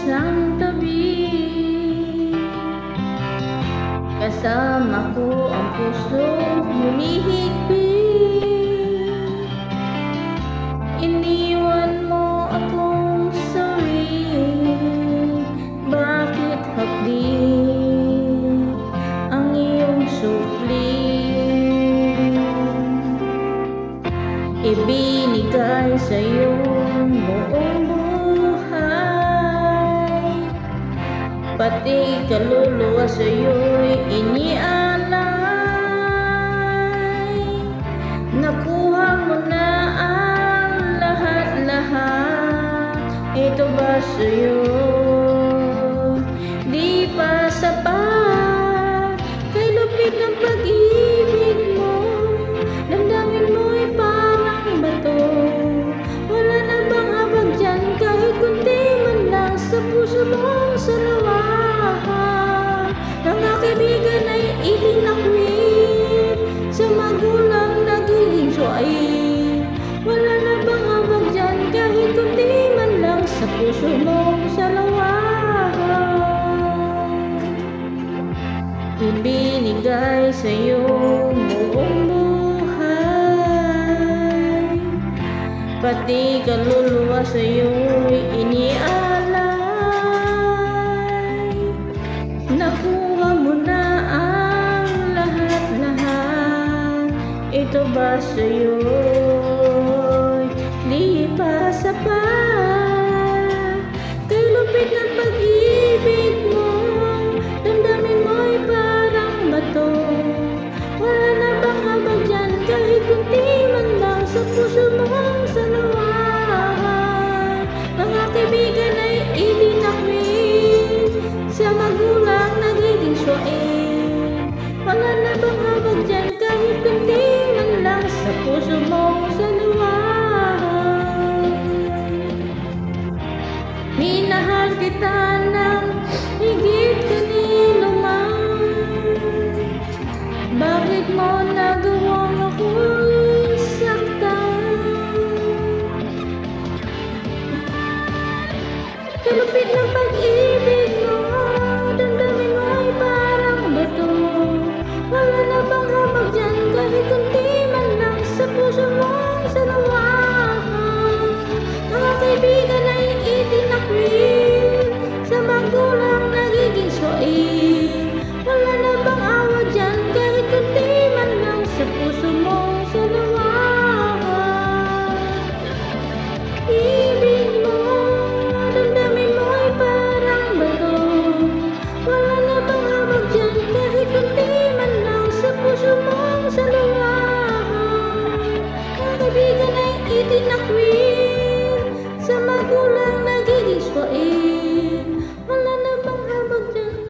isang tabi. Kasama ko ang pusong humihigpit. Iniwan mo akong sawi. Bakit hapdi ang iyong supli? Ibinigay sa'yo buong buhay, pati kaluluwa sa'yo'y inialay. Nakuha mo na ang lahat-lahat, ito ba sa'yo? Di pa sapat, kay lupit ng pag-ibig mo. Damdamin mo'y parang bato. Wala na bang habag dyan, kahit kunti man lang sa puso mong salawahan? Mga kaibigan ay itinakwil, sa magulang nagiging suwain. Wala na bang habag dyan, kahit kunti man lang sa puso mong salawahan? Ibinigay sa'yo buong buhay, pati kaluluwa sa'yo'y inialay. Nakuha mo na ang lahat-lahat, ito ba sa'yo'y di pa sapat? Kay lupit ng pag-ibig mo, damdamin mo'y parang bato. Wala na bang habag dyan, kahit kunti man lang sa puso mong salawahan? Mga kaibigan ay itinakwil, sa magulang nagiging suwain. Wala na bang habag dyan, kahit kunti man lang sa puso mong salawahan? Minahal kita ng higit kanino man. Bakit mo nagawang ako'y saktan? Kalupit ng pag-ibig mo, damdamin mo'y parang bato. Wala na bang habag dyan, kahit kunti man lang sa puso mong salawahan? Mga kaibigan ay itinakwil, sa magulang nagiging suwain. Wala na bang awa dyan, kahit kunti man lang sa puso mong salawahan? Ibig mo, damdamin mo'y parang bato. Wala na bang habag dyan, kahit kunti man lang sa puso mong salawahan? Mga kaibigan ay itinakwil, sa magulang